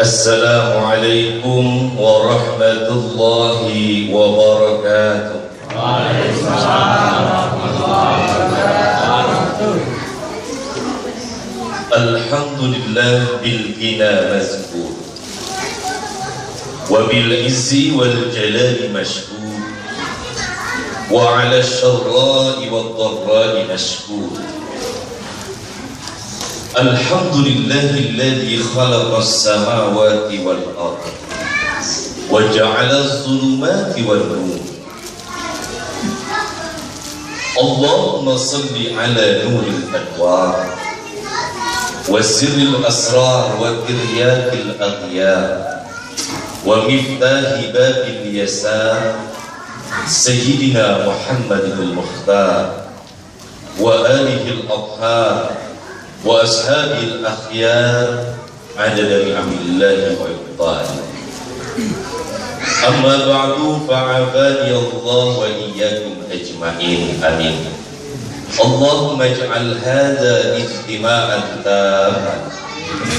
Assalamualaikum warahmatullahi wabarakatuh. Waalaikumsalam warahmatullahi wabarakatuh. Alhamdulillah bil ghina mazkur wa bil izzi wal jalali mashkur wa ala syarra'i wad dharra'i mashkur. Alhamdulillahilladzi khalaqas samawati wal ardh wa ja'alaz zulumati wan nur. Allahumma salli ala nuril anwar wa sirril asrar wa tiryakil aghyar wa miftahi babil yasar Sayyidina Muhammadil Mukhtar wa alihil adhar wa ashabil akhyar adada ni'amillahi wa ibtali. Amma ba'du fa'afani Allah wa iyyakum ajma'in. Amin. Allahumma ij'al hadha ijtima'an tamman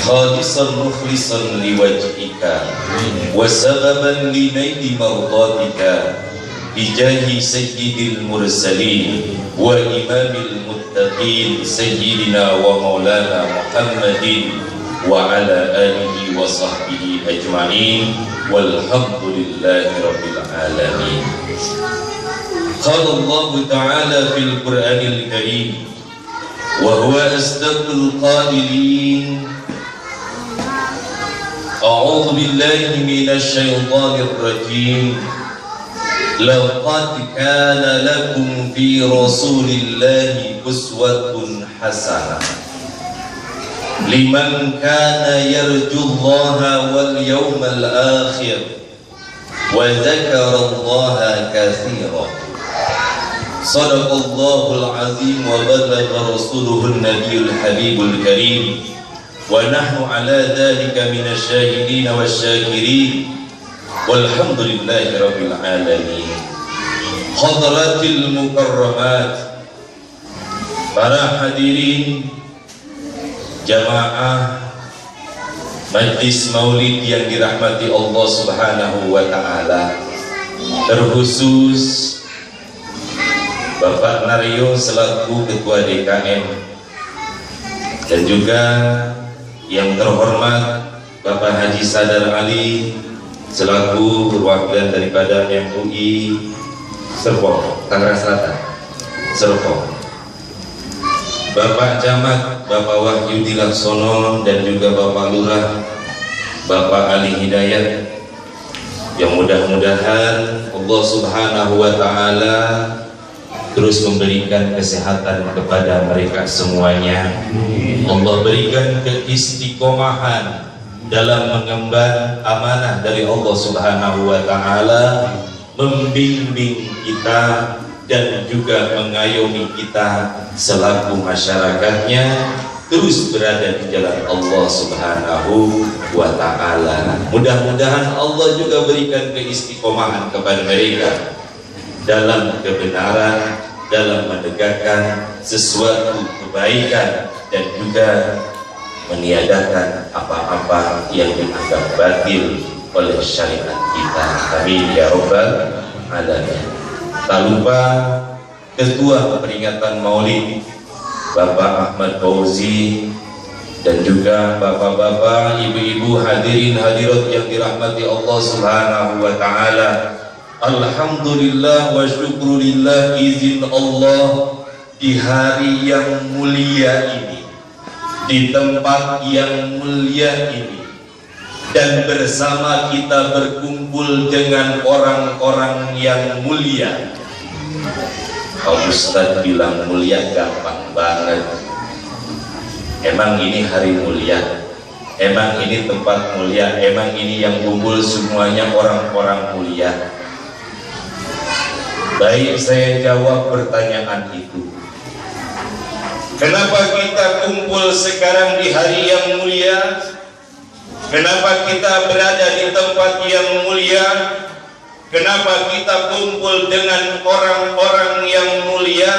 khalisan mukhlisan liwajhika wa sababan li naili mardatika bijahi sayyidil mursalin wa imamil muttaqin sayyidina wa maulana Muhammadin wa ala alihi wa sahbihi ajma'in walhamdulillahi rabbil alamin. Qala Allah ta'ala fil Qur'anil Karim wa huwa asdaqul qailin. A'udzu billahi minasy syaithanir rajim. Laqad kana lakum fi rasulillahi uswatun hasanah liman kana yarjullaha wal yawmal akhir wa dzakarallaha katsiran. Shadaqallahul azim wa balagha rasuluhun nabiyul habibul karim wa nahnu ala dzalika minasy syahidin wasyakirin walhamdulillahi rabbil alamin. Hadratil mukarramat, para hadirin jamaah majlis maulid yang dirahmati Allah subhanahu wa ta'ala, terkhusus Bapak Naryo selaku Ketua DKM dan juga yang terhormat Bapak Haji Sadar Ali selaku perwakilan daripada MUI Serpong, Tangerang Selatan, Serpong, Bapak Camat, Bapak Wahyudi Laksono, dan juga Bapak Lurah, Bapak Ali Hidayat, yang mudah-mudahan Allah subhanahu wa ta'ala terus memberikan kesehatan kepada mereka semuanya. Allah berikan keistiqomahan dalam mengemban amanah dari Allah subhanahu wa ta'ala, membimbing kita dan juga mengayomi kita selaku masyarakatnya terus berada di jalan Allah subhanahu wa ta'ala. Mudah-mudahan Allah juga berikan keistiqomahan kepada mereka dalam kebenaran, dalam menegakkan sesuatu kebaikan dan juga meniadakan apa-apa yang dianggap batil oleh syariat kita. Amin ya rabbal alamin. Tak lupa Ketua Peringatan Maulid Bapak Ahmad Fauzi dan juga bapak-bapak, ibu-ibu, hadirin hadirat yang dirahmati Allah subhanahu wa ta'ala. Alhamdulillah wa syukurillah, izin Allah di hari yang mulia ini, di tempat yang mulia ini, dan bersama kita berkumpul dengan orang-orang yang mulia. Pak Ustadz bilang mulia gampang banget. Emang ini hari mulia, emang ini tempat mulia, emang ini yang kumpul semuanya orang-orang mulia. Baik, saya jawab pertanyaan itu. Kenapa kita kumpul sekarang di hari yang mulia? Kenapa kita berada di tempat yang mulia? Kenapa kita kumpul dengan orang-orang yang mulia?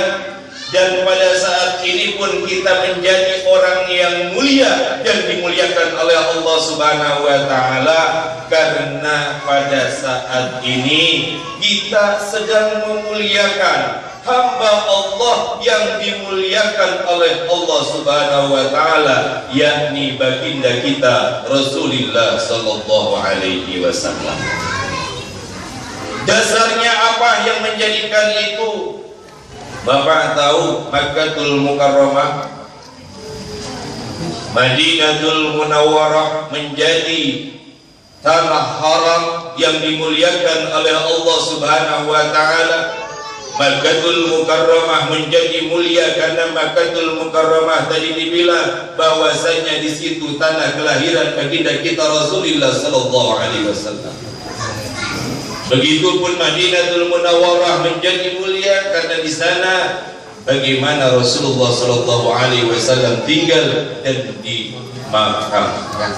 Dan pada saat ini pun kita menjadi orang yang mulia dan dimuliakan oleh oleh Allah Subhanahu wa taala, karena pada saat ini kita sedang memuliakan hamba Allah yang dimuliakan oleh Allah Subhanahu wa taala, yakni baginda kita Rasulullah sallallahu alaihi wasallam. Dasarnya apa yang menjadikan itu? Bapak tahu Makkatul Mukarramah, Madinatul Munawwarah menjadi tanah haram yang dimuliakan oleh Allah Subhanahu wa taala. Makkatul Mukarramah menjadi mulia karena Makkatul Mukarramah tadi dibilang bahwasanya di situ tanah kelahiran baginda kita Rasulullah sallallahu alaihi wasallam. Begitupun Madinatul Munawwarah menjadi mulia karena di sana bagaimana Rasulullah sallallahu alaihi wasallam tinggal dan dimakamkan.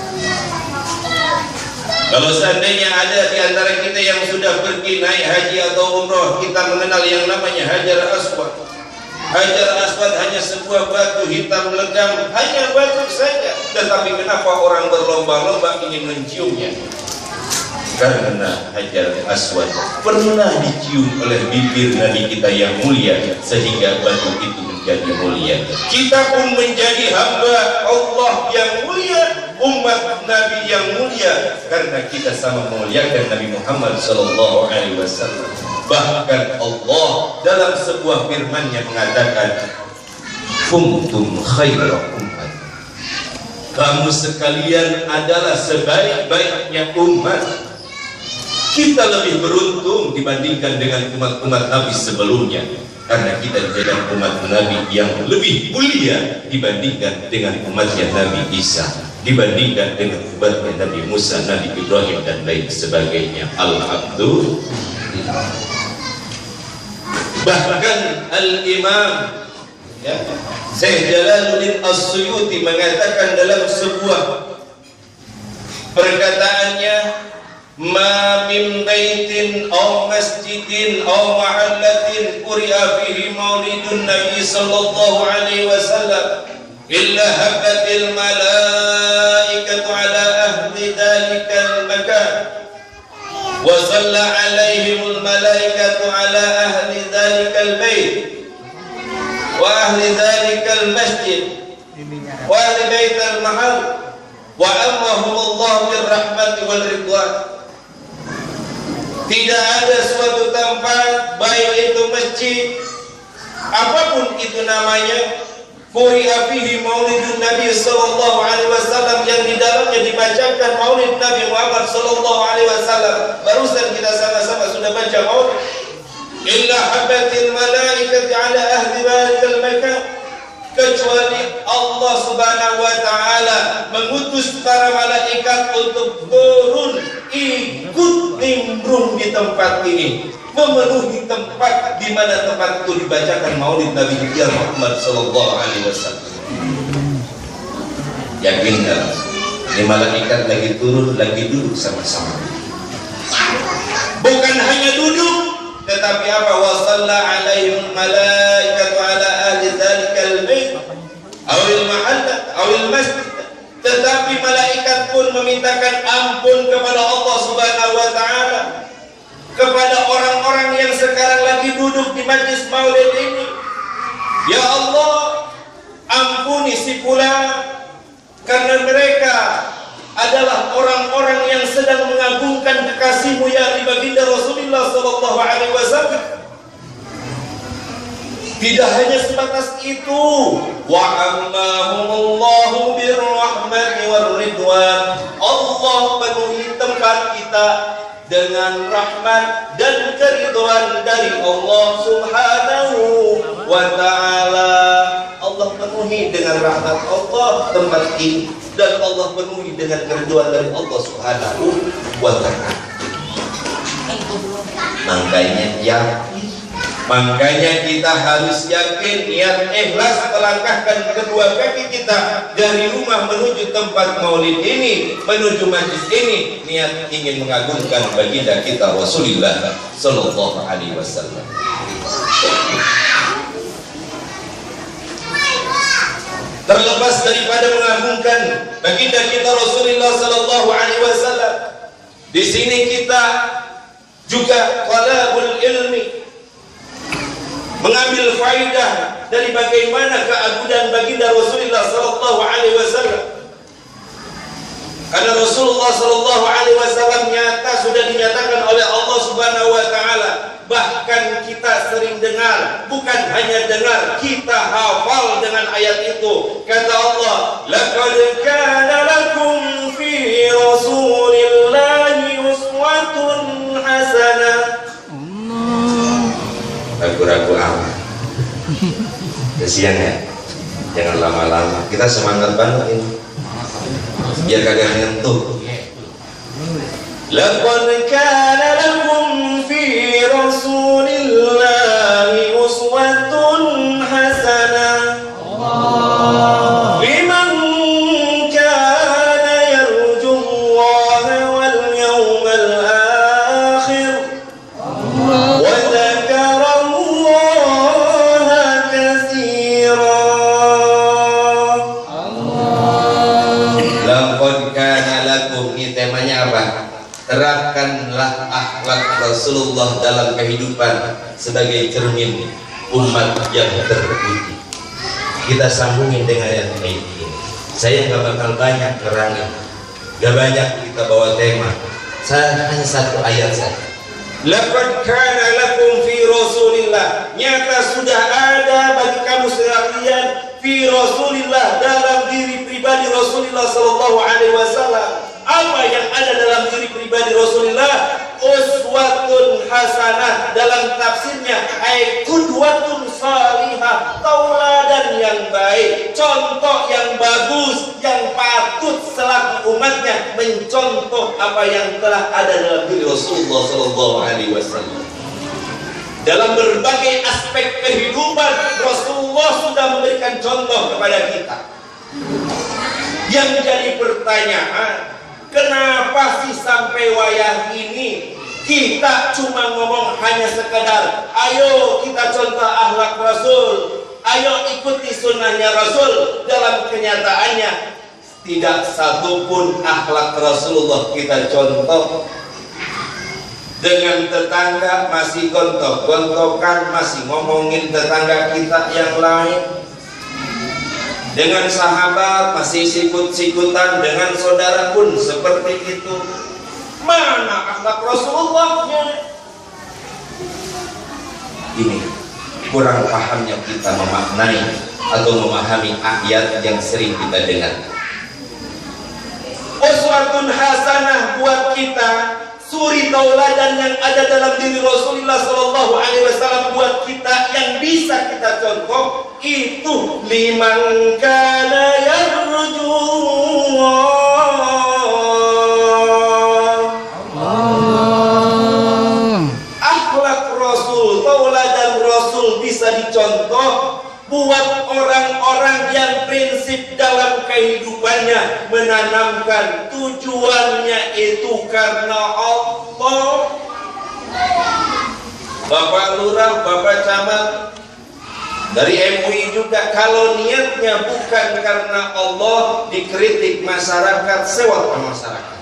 Kalau seandainya ada di antara kita yang sudah pergi naik haji atau umrah, kita mengenal yang namanya Hajar Aswad. Hajar Aswad hanya sebuah batu hitam legam, hanya batu saja. Tetapi kenapa orang berlomba-lomba ingin menciumnya? Karena Hajar Aswad pernah dicium oleh bibir Nabi kita yang mulia, sehingga batu itu menjadi mulia. Kita pun menjadi hamba Allah yang mulia, umat Nabi yang mulia, karena kita sama memuliakan Nabi Muhammad sallallahu alaihi wasallam. Bahkan Allah dalam sebuah firman-Nya mengatakan, kuntum khaira ummat, kamu sekalian adalah sebaik-baiknya umat. Kita lebih beruntung dibandingkan dengan umat-umat Nabi sebelumnya, karena kita adalah umat Nabi yang lebih mulia dibandingkan dengan umatnya Nabi Isa, dibandingkan dengan umatnya Nabi Musa, Nabi Ibrahim dan lain sebagainya. Alhamdulillah. Bahkan Al-Imam Syekh Jalaluddin As-Suyuti mengatakan dalam sebuah perkataannya, ma min baitin aw masjidin aw mahallatin quri'a fihi maulidun nabi sallallahu alaihi wasallam illa habbatil malaikatu ala ahli dhalikal makan wa salla alaihimul malaikatu ala ahli dhalikal bait wa ahli dhalikal masjid wa ahli baital mahal wa ammahumullah birrahmati wal ridwan. Tidak ada suatu tempat, baik itu masjid, apapun itu namanya, quri'a fihi maulidun Nabi sallallahu alaihi wasallam, yang di dalamnya dibacakan maulid Nabi Muhammad sallallahu alaihi wasallam. Barusan kita sama-sama sudah baca maulid. Illa habbatil malaikati ala ahli balikal makan, kecuali Allah Subhanahu wa taala mengutus para malaikat untuk turun ikut nimbrung di tempat ini, memenuhi tempat di mana tempat itu dibacakan maulid Nabi kita Muhammad sallallahu alaihi wasallam. Yakin tak? Ini malaikat lagi turun, lagi duduk sama-sama. Bukan hanya duduk, tetapi apa? Wa shalla alaihim malaikatu ala ahli dzalikal bait awil mahallah awil masjid. Tetapi malaikat pun memintakan ampun kepada Allah Subhanahu wa taala, kepada orang-orang yang sekarang lagi duduk di majlis maulid ini. Ya Allah, ampuni si fulan, karena mereka adalah orang-orang yang sedang mengagungkan kekasih-Mu ya baginda Rasulullah sallallahu alaihi wasallam. Tidak hanya sebatas itu, wa ammahumullahu birrahmati war ridwan. Allah penuhi tempat kita dengan rahmat dan keridhaan dari Allah Subhanahu wa taala. Allah penuhi dengan rahmat Allah tempat ini, dan Allah penuhi dengan keridhaan dari Allah Subhanahu wa taala. Makanya kita harus yakin, niat ikhlas melangkahkan kedua kaki kita dari rumah menuju tempat maulid ini, menuju majlis ini, niat ingin mengagungkan baginda kita Rasulullah sallallahu alaihi wasallam. Terlepas daripada mengagungkan baginda kita Rasulullah Di sini kita juga talabul ilmi, mengambil faidah dari bagaimana keagungan baginda Rasulullah sallallahu alaihi wasallam. Karena Rasulullah sallallahu alaihi wasallam sudah dinyatakan oleh Allah Subhanahu wa taala. Bahkan kita sering dengar, bukan hanya dengar, kita hafal dengan ayat itu. Kata Allah, laqad kana lakum fi rasulillahi uswatun hasanah. Ragu-ragu amat. Kesian ya, jangan lama-lama. Kita semangat banget ini, biar kagak ngantuk. Laqad kana lakum fi rasulillahi uswatun hasanah liman kana yarjullaha wal yawmal akhir wa dzakara Allaha katsira. Laqad kana lakum, ini temanya apa? Terapkanlah akhlak Rasulullah dalam kehidupan sebagai cermin umat yang terpuji. Kita sambungin dengan ayat ini. Saya nggak bakal banyak nerangin, nggak banyak kita bawa tema. Saya hanya satu ayat saja. Laqad kana lakum fi Rasulillah, nyata sudah ada bagi kamu sekalian fi Rasulillah, dalam diri pribadi Rasulullah sallallahu alaihi wasallam. Apa yang ada dalam diri pribadi Rasulullah? Uswatun hasanah, dalam tafsirnya ay qudwatun salihah, tauladan yang baik, contoh yang bagus, yang patut selaku umatnya mencontoh apa yang telah ada dalam diri Rasulullah sallallahu alaihi wasallam. Dalam berbagai aspek kehidupan Rasulullah sudah memberikan contoh kepada kita. Yang jadi pertanyaan, kenapa sih sampai wayah ini kita cuma ngomong hanya sekedar ayo kita contoh akhlak Rasul, ayo ikuti sunnahnya Rasul. Dalam kenyataannya tidak satupun akhlak Rasulullah kita contoh. Dengan tetangga masih gontok-gontokan, masih ngomongin tetangga kita yang lain. Dengan sahabat masih sikut-sikutan, dengan saudara pun seperti itu. Mana akhlak Rasulullahnya? Ini kurang pahamnya kita memaknai atau memahami ayat yang sering kita dengar. Uswatun hasanah buat kita, suri tauladan yang ada dalam diri Rasulullah sallallahu alaihi wasallam buat kita yang bisa kita contoh itu liman kana yarjullah. Akhlak Rasul, tauladan Rasul bisa dicontoh buat orang-orang yang prinsip dalam kehidupannya menanamkan tujuannya itu karena Allah. Bapak Lurah, Bapak Camat dari MUI juga, kalau niatnya bukan karena Allah, dikritik masyarakat, sewot ke masyarakat.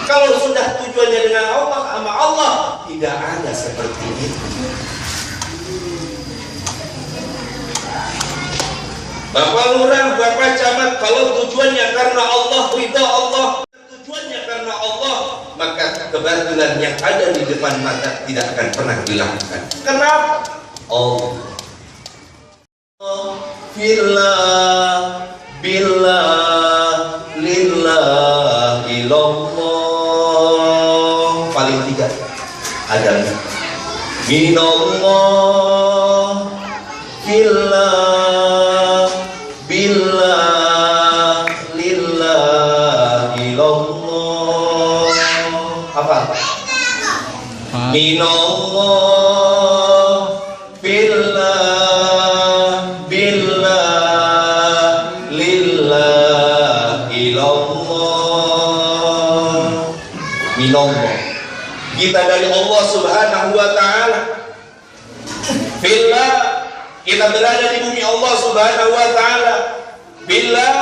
Kalau sudah tujuannya dengan Allah, sama Allah, tidak ada seperti itu. Bapak Lurah, Bapak Camat, kalau tujuannya karena Allah, ridha Allah, tujuannya karena Allah, maka kebatilan yang ada di depan mata tidak akan pernah dilakukan. Kenapa? Allah fillah billah lillah ilallah. Paling tiga ada minallah fillah billah lillah ilallah. Apa? Minallah fillah billah lillah ilallah. Minallah, kita dari Allah Subhanahu wa ta'ala. Fillah, kita berada di bumi Allah Subhanahu wa ta'ala. Billah,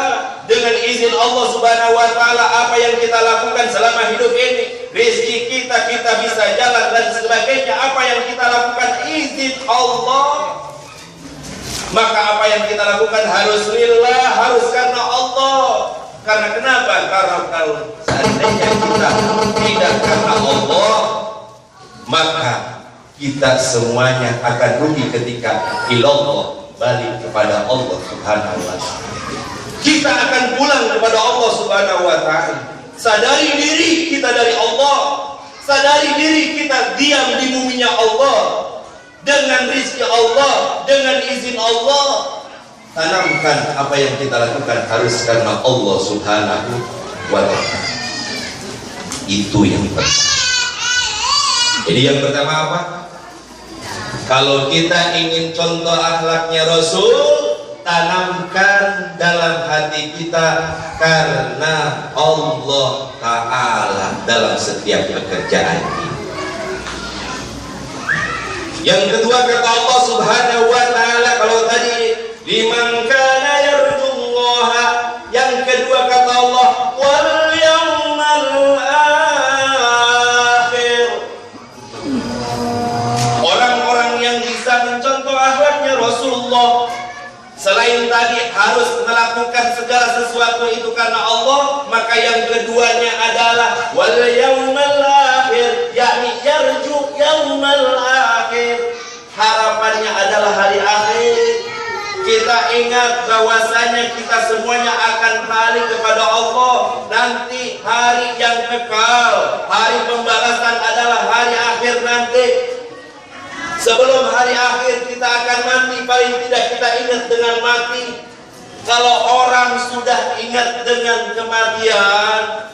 dengan izin Allah Subhanahu wa taala apa yang kita lakukan selama hidup ini, rezeki kita bisa jalan dan sebagainya, apa yang kita lakukan izin Allah. Maka apa yang kita lakukan harus lillah, harus karena Allah. Karena kenapa? Karena kalau seandainya kita tidak karena Allah, maka kita semuanya akan rugi ketika ilallah, balik kepada Allah Subhanahu wa taala. Kita akan pulang kepada Allah Subhanahu wa taala. Sadari diri kita dari Allah, sadari diri kita diam di buminya Allah, dengan rizki Allah, dengan izin Allah. Tanamkan apa yang kita lakukan harus karena Allah Subhanahu wa ta'ala. Itu yang penting. Jadi yang pertama apa? Kalau kita ingin contoh akhlaknya Rasul, tanamkan dalam hati kita karena Allah Ta'ala dalam setiap pekerjaan kita. Yang kedua kata Allah Subhanahu wa ta'ala, kalau tadi liman kana yarjullaha, yang kedua kata Allah wal yawmal akhir. Orang-orang yang bisa mencontoh akhlaknya Rasulullah, selain tadi harus melakukan segala sesuatu itu karena Allah, maka yang keduanya adalah wal yawmal akhir, yakni yarju yawmal akhir. Harapannya adalah hari akhir. Kita ingat bahwasanya kita semuanya akan balik kepada Allah. Nanti hari yang kekal, hari pembalasan adalah hari akhir nanti. Sebelum hari akhir kita akan mati, paling tidak kita ingat dengan mati. Kalau orang sudah ingat dengan kematian,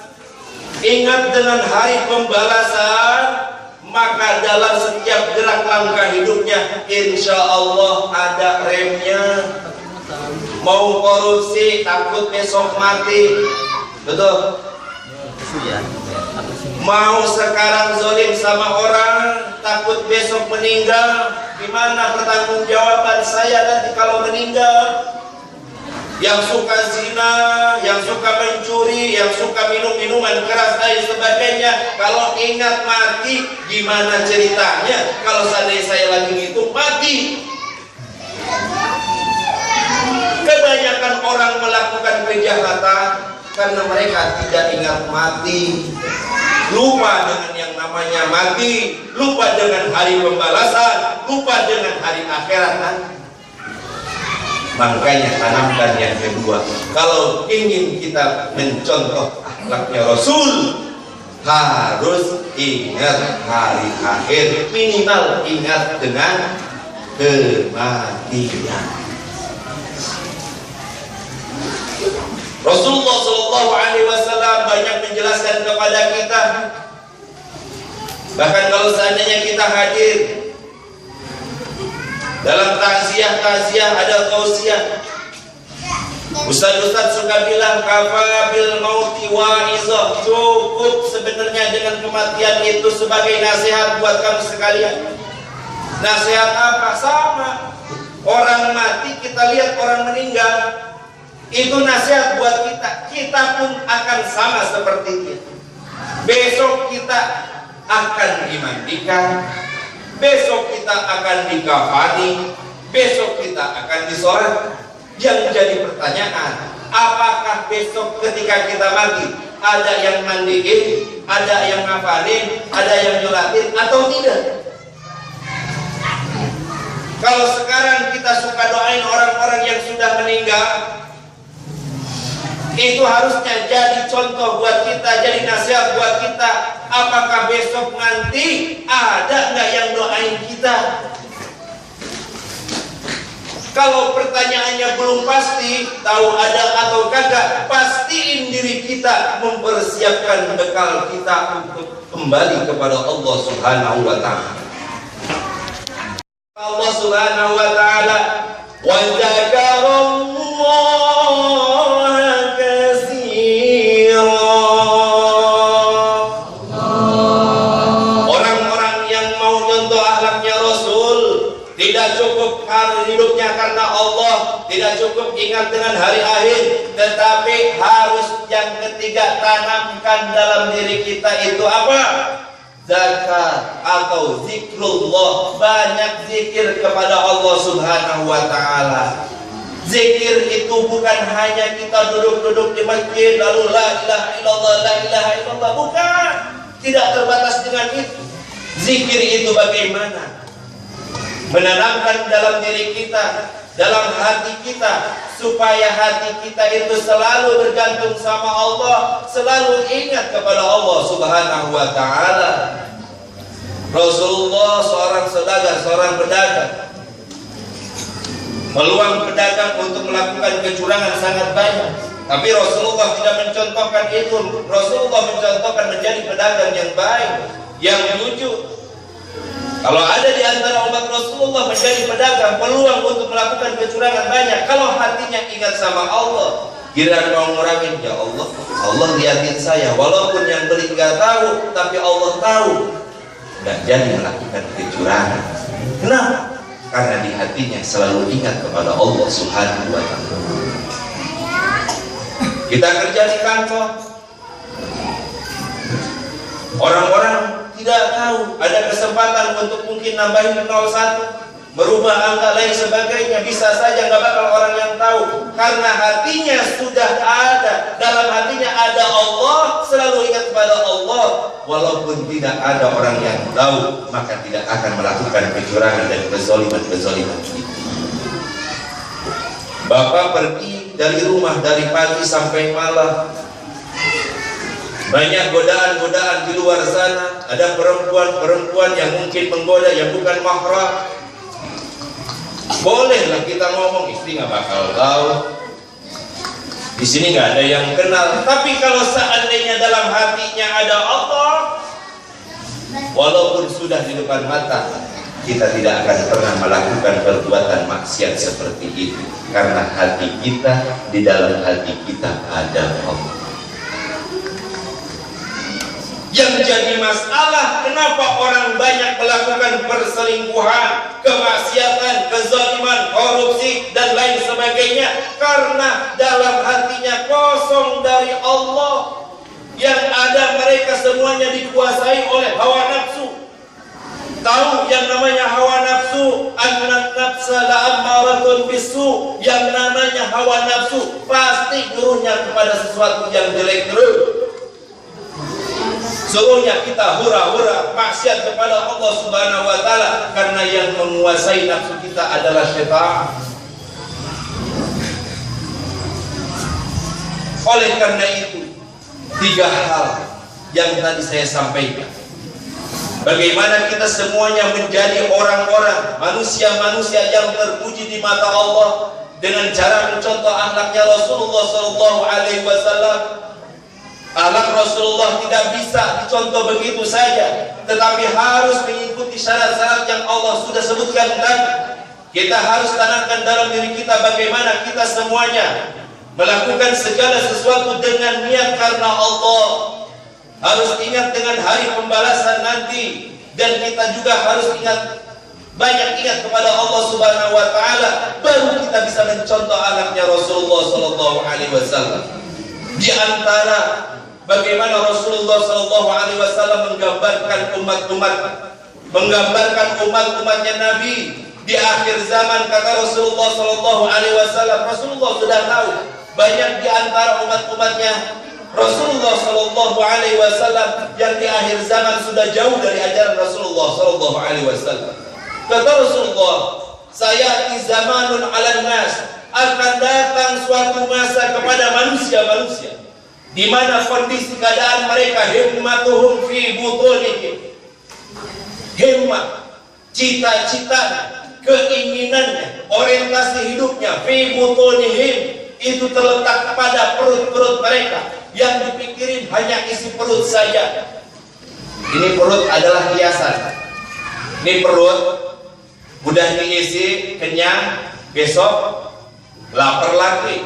ingat dengan hari pembalasan, maka dalam setiap gerak langkah hidupnya insya Allah ada remnya. Mau korupsi takut besok mati, betul? Mau sekarang zolim sama orang takut besok meninggal. Gimana pertanggungjawaban saya nanti kalau meninggal? Yang suka zina, yang suka mencuri, yang suka minum minuman keras dan sebagainya, kalau ingat mati, gimana ceritanya kalau seandainya saya lagi ngitung mati? Kebanyakan orang melakukan kejahatan karena mereka tidak ingat mati, lupa dengan yang namanya mati, lupa dengan hari pembalasan, lupa dengan hari akhirat. Makanya tanamkan yang kedua. Kalau ingin kita mencontoh akhlaknya Rasul, harus ingat hari akhir, minimal ingat dengan kematian. Rasulullah Shallallahu Alaihi Wasallam banyak menjelaskan kepada kita. Bahkan kalau seandainya kita hadir dalam takziah ada tausiah, Ustaz suka bilang kafa bil mauti wa'izah, cukup sebenarnya dengan kematian itu sebagai nasihat buat kamu sekalian. Nasihat apa? Sama. Orang mati, kita lihat orang meninggal, itu nasihat buat kita. Kita pun akan sama seperti itu. Besok kita akan dimandikan, besok kita akan dikafani, besok kita akan disolat. Yang jadi pertanyaan, apakah besok ketika kita mati ada yang mandiin, ada yang ngafanin, ada yang nyolatin atau tidak? Kalau sekarang kita suka doain orang-orang yang sudah meninggal, itu harusnya jadi contoh buat kita, jadi nasihat buat kita. Apakah besok nanti ada nggak yang doain kita? Kalau pertanyaannya belum pasti, tahu ada atau kagak, pastiin diri kita mempersiapkan bekal kita untuk kembali kepada Allah Subhanahu wa ta'ala. Allah Subhanahu wa ta'ala, wa dzakarallaha katsira. Orang-orang yang mau contoh akhlaknya Rasul, tidak cukup hidupnya karena Allah, tidak cukup ingat dengan hari akhir, tetapi ketiga, tanamkan dalam diri kita itu apa? Zakat atau zikrullah. Banyak zikir kepada Allah Subhanahu wa ta'ala. Zikir itu bukan hanya kita duduk-duduk di masjid lalu la ilaha illallah, la ilaha illallah. Bukan. Tidak terbatas dengan itu. Zikir itu bagaimana? Menanamkan dalam diri kita, dalam hati kita, supaya hati kita itu selalu bergantung sama Allah, selalu ingat kepada Allah Subhanahu wa ta'ala. Rasulullah seorang saudagar, seorang pedagang. Peluang pedagang untuk melakukan kecurangan sangat banyak, tapi Rasulullah tidak mencontohkan itu. Rasulullah mencontohkan menjadi pedagang yang baik, yang jujur. Kalau ada di antara umat Rasulullah menjadi pedagang, peluang untuk melakukan kecurangan banyak. Kalau hatinya ingat sama Allah, kira mau ngurangin, ya Allah, Allah liatin saya. Walaupun yang beli nggak tahu, tapi Allah tahu. Nggak jadi melakukan kecurangan. Kenapa? Karena di hatinya selalu ingat kepada Allah Subhanahu wa ta'ala. Kita kerja di kantor, orang-orang tidak tahu ada kesempatan untuk mungkin nambahin 01, merubah angka lain sebagainya. Bisa saja nggak bakal orang yang tahu, karena hatinya sudah ada, dalam hatinya ada Allah, selalu ingat kepada Allah. Walaupun tidak ada orang yang tahu, maka tidak akan melakukan kecurangan dan kezaliman itu. Bapak pergi dari rumah dari pagi sampai malam, banyak godaan-godaan di luar sana. Ada perempuan-perempuan yang mungkin menggoda yang bukan mahram. Bolehlah kita ngomong, istri nggak bakal tahu, di sini nggak ada yang kenal. Tapi kalau seandainya dalam hatinya ada Allah, walaupun sudah di depan mata, kita tidak akan pernah melakukan perbuatan maksiat seperti itu, karena hati kita, di dalam hati kita ada Allah. Yang jadi masalah, kenapa orang banyak melakukan perselingkuhan, kemaksiatan, kezaliman, korupsi, dan lain sebagainya? Karena dalam hatinya kosong dari Allah. Yang ada mereka semuanya dikuasai oleh hawa nafsu. Tahu yang namanya hawa nafsu? Annan nafsa la'ammaratun bisu. Yang namanya hawa nafsu pasti gurunya kepada sesuatu yang jelek terus. Seluruhnya kita hura-hura maksiat kepada Allah Subhanahu wa ta'ala, karena yang menguasai nafsu kita adalah syaitan. Oleh karena itu, 3 hal yang tadi saya sampaikan. Bagaimana kita semuanya menjadi orang-orang, manusia-manusia yang terpuji di mata Allah dengan cara mencontoh akhlaknya Rasulullah SAW. Akhlak Rasulullah tidak bisa dicontoh begitu saja, tetapi harus mengikuti syarat-syarat yang Allah sudah sebutkan tadi. Kita harus tanamkan dalam diri kita bagaimana kita semuanya melakukan segala sesuatu dengan niat karena Allah. Harus ingat dengan hari pembalasan nanti, dan kita juga harus banyak ingat kepada Allah Subhanahu wa ta'ala. Baru kita bisa mencontoh akhlaknya Rasulullah SAW. Di antara bagaimana Rasulullah SAW menggambarkan umat-umatnya Nabi di akhir zaman. Kata Rasulullah SAW, Rasulullah sudah tahu banyak di antara umat-umatnya Rasulullah SAW yang di akhir zaman sudah jauh dari ajaran Rasulullah SAW. Kata Rasulullah, sayati zamanun 'alan nas, akan datang suatu masa kepada manusia-manusia di mana kondisi keadaan mereka himmatuhum fi butunihim. Himmat, cita-cita, keinginannya, orientasi hidupnya fi butunihim, itu terletak pada perut-perut mereka. Yang dipikirin hanya isi perut saja. Ini perut adalah hiasan. Ini perut udah diisi kenyang, besok lapar lagi.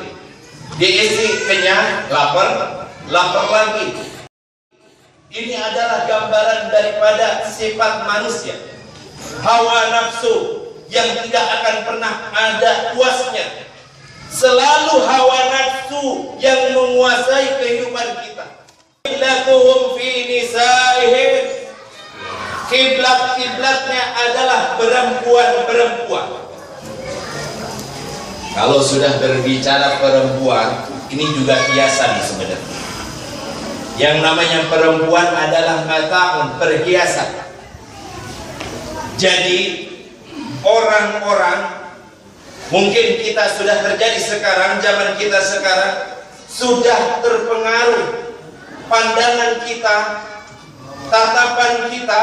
Diisi kenyang, lapar lagi. Ini adalah gambaran daripada sifat manusia, hawa nafsu yang tidak akan pernah ada puasnya. Selalu hawa nafsu yang menguasai kehidupan kita. Qiblatuhum fi nisaihim, kiblatnya adalah perempuan. Kalau sudah berbicara perempuan, ini juga hiasan sebenarnya. Yang namanya perempuan adalah mataun, perhiasan. Jadi orang-orang, mungkin kita sudah terjadi sekarang, zaman kita sekarang sudah terpengaruh. Pandangan kita, tatapan kita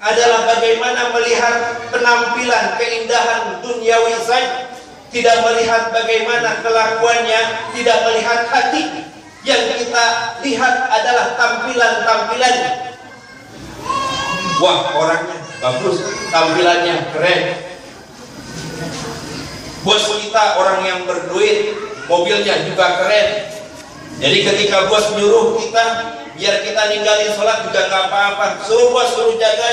adalah bagaimana melihat penampilan, keindahan duniawi saja, tidak melihat bagaimana kelakuannya, tidak melihat hati. Yang kita lihat adalah tampilan-tampilannya. Wah, orangnya bagus, tampilannya keren. Bos kita orang yang berduit, mobilnya juga keren. Jadi ketika bos nyuruh kita biar kita ninggalin sholat juga nggak apa-apa. Suruh bos, suruh jaga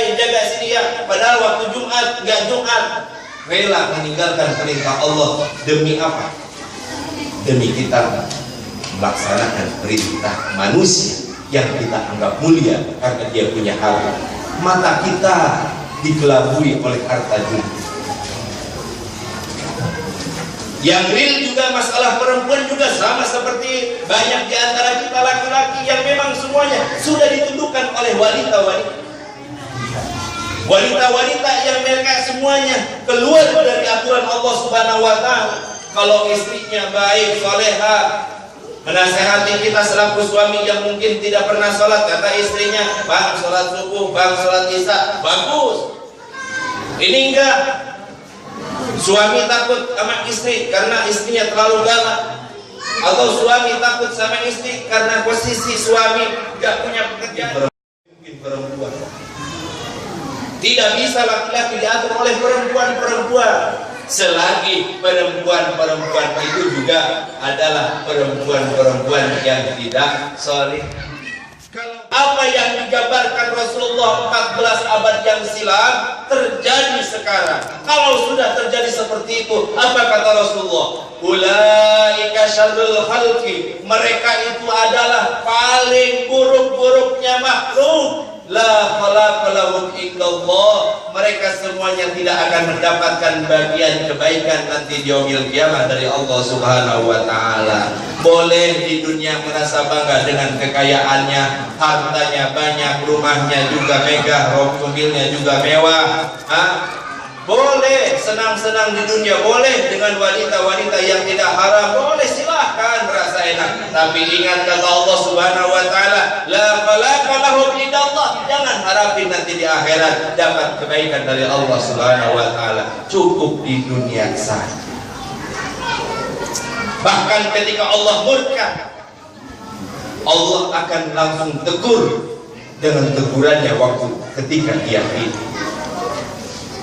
sini ya. Padahal waktu Jumat nggak Jumat, rela meninggalkan perintah Allah. Demi apa? Demi kita melaksanakan perintah manusia yang kita anggap mulia karena dia punya harta. Mata kita dikelabui oleh harta dunia. Yang real juga masalah perempuan juga sama seperti banyak di antara kita laki-laki yang memang semuanya sudah ditundukkan oleh wanita-wanita yang mereka semuanya keluar dari aturan Allah Subhanahu wa taala. Kalau istrinya baik, soleha, menasehati kita selaku suami yang mungkin tidak pernah sholat, kata istrinya, bang sholat subuh, bang sholat isya, bagus. Ini enggak. Suami takut sama istri karena istrinya terlalu galak, atau suami takut sama istri karena posisi suami gak punya pekerjaan. Mungkin perempuan tidak bisa laki-laki diatur oleh perempuan. Selagi perempuan itu juga adalah perempuan yang tidak soleh. Apa yang digambarkan Rasulullah 14 abad yang silam terjadi sekarang. Kalau sudah terjadi seperti itu, apa kata Rasulullah? Ulaika syarrul khalqi, mereka itu adalah paling buruk-buruknya makhluk. La khalaqa lahum illallah, mereka semuanya tidak akan mendapatkan bagian kebaikan nanti di yaumil qiyamah dari Allah Subhanahu wa taala. Boleh di dunia merasa bangga dengan kekayaannya, hartanya banyak, rumahnya juga megah, mobilnya juga mewah. Boleh senang-senang di dunia, boleh dengan wanita-wanita yang tidak haram, boleh, silahkan merasa enak. Tapi ingat kata Allah Subhanahu wa taala, la khalaqa lahum illallah, jangan harapin nanti di akhirat dapat kebaikan dari Allah Subhanahu wa taala. Cukup di dunia saja. Bahkan ketika Allah murka, Allah akan langsung tegur dengan tegurannya waktu ketika dia hidup.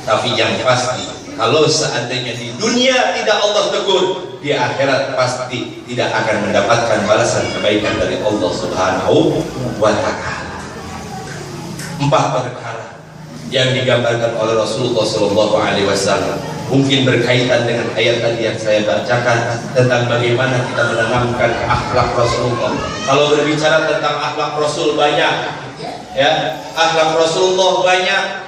Tapi yang pasti, kalau seandainya di dunia tidak Allah tegur, di akhirat pasti tidak akan mendapatkan balasan kebaikan dari Allah Subhanahu wa ta'ala. 4 perkara yang digambarkan oleh Rasulullah SAW mungkin berkaitan dengan ayat tadi yang saya bacakan tentang bagaimana kita menanamkan akhlak Rasulullah. Kalau berbicara tentang akhlak Rasul banyak, ya, akhlak Rasulullah banyak.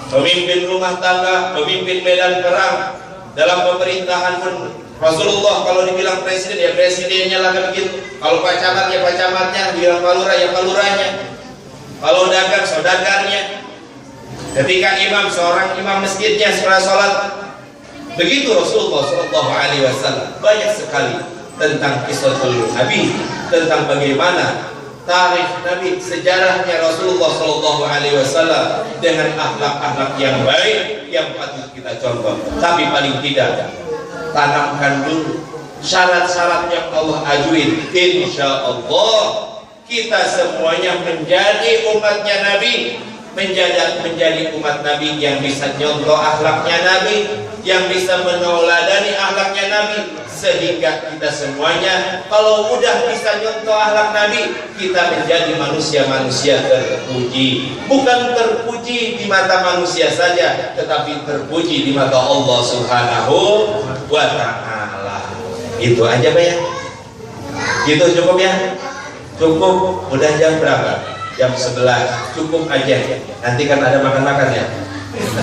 Pemimpin rumah tangga, pemimpin medan perang, dalam pemerintahan pun Rasulullah kalau dibilang presiden ya presidennya lah begitu. Kalau Pak Camat ya Pak Camatnya, bilang Pak Lurah ya Pak Lurahnya. Kalau dagang saudagarnya. Ketika imam, seorang imam masjidnya setelah sholat. Begitu Rasulullah SAW. Banyak sekali tentang kisahul Nabi, tentang bagaimana tarikh Nabi, sejarahnya Rasulullah SAW dengan akhlak-akhlak yang baik yang patut kita contoh. Tapi paling tidak tanamkan dulu syarat-syarat yang Allah ajuin. Insya Allah kita semuanya menjadi umatnya Nabi, menjadi umat Nabi yang bisa nyontoh akhlaknya Nabi, yang bisa menauladani akhlaknya Nabi, sehingga kita semuanya kalau udah bisa nyontoh akhlak Nabi, kita menjadi manusia-manusia terpuji. Bukan terpuji di mata manusia saja, tetapi terpuji di mata Allah Subhanahu wa ta'ala. Itu aja Pak ya. Gitu cukup ya? Cukup. Udah jam berapa? Jam 11. Cukup aja. Nanti kan ada makan-makan ya.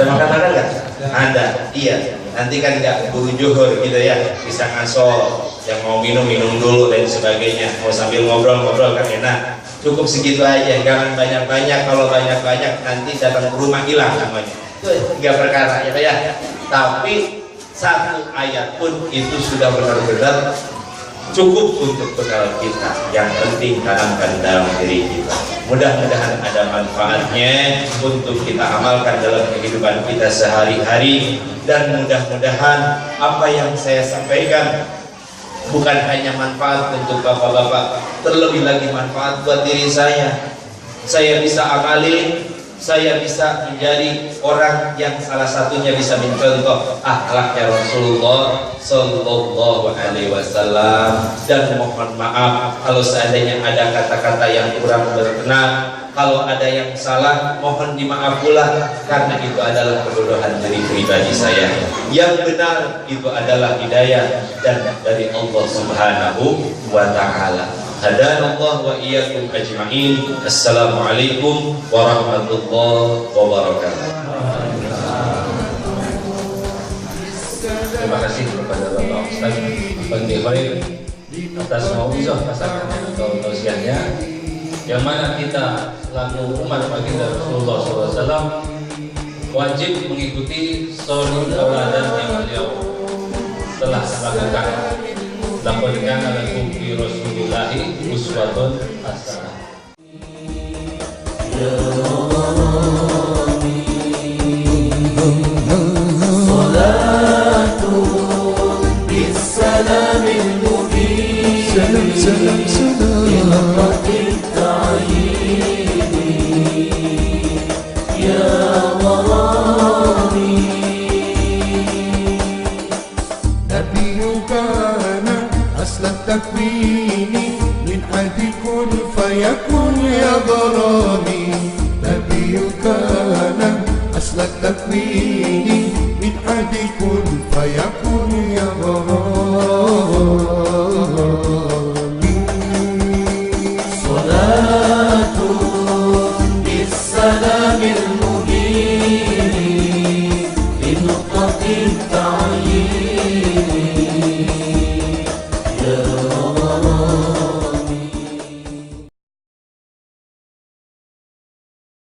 Ada makan-makan nggak? Ada. Iya. Nanti kan nggak buru juhur gitu ya. Bisa ngaso. Yang mau minum dulu dan sebagainya. Mau sambil ngobrol-ngobrol kan enak. Cukup segitu aja. Jangan banyak-banyak. Kalau banyak-banyak nanti datang ke rumah hilang namanya. Itu 3 perkara ya Pak ya. Tapi satu ayat pun itu sudah benar-benar cukup untuk bekal kita. Yang penting tanamkan dalam diri kita. Mudah-mudahan ada manfaatnya untuk kita amalkan dalam kehidupan kita sehari-hari. Dan mudah-mudahan apa yang saya sampaikan bukan hanya manfaat untuk bapak-bapak, terlebih lagi manfaat buat diri saya. Saya bisa amalin, saya bisa menjadi orang yang salah satunya bisa mencontoh akhlaknya Rasulullah Sallallahu Alaihi Wasallam. Dan mohon maaf kalau seandainya ada kata-kata yang kurang berkenan, kalau ada yang salah mohon dimaaf pula, karena itu adalah kebodohan dari pribadi saya. Yang benar itu adalah hidayah dan dari Allah Subhanahu wa Ta'ala. Hadanallah wa iyyakum ajma'in. Assalamualaikum warahmatullahi wabarakatuh. Terima kasih kepada Bapak Ustaz Bandi Khair atas mauizah pasangannya atau tausiahnya, yang mana kita selaku umat baginda Rasulullah SAW wajib mengikuti suri tauladan yang beliau telah lakukan. Laqad kana lakum fi Rasulillahi uswatun hasanah. Salatu bissalamil mubin. Salam salam salam. Ya Rabbi. تكويني من حد كن فيكون يا ضرامي. نبي كان أصل التكوين من حد كن فيكون يا ضرامي.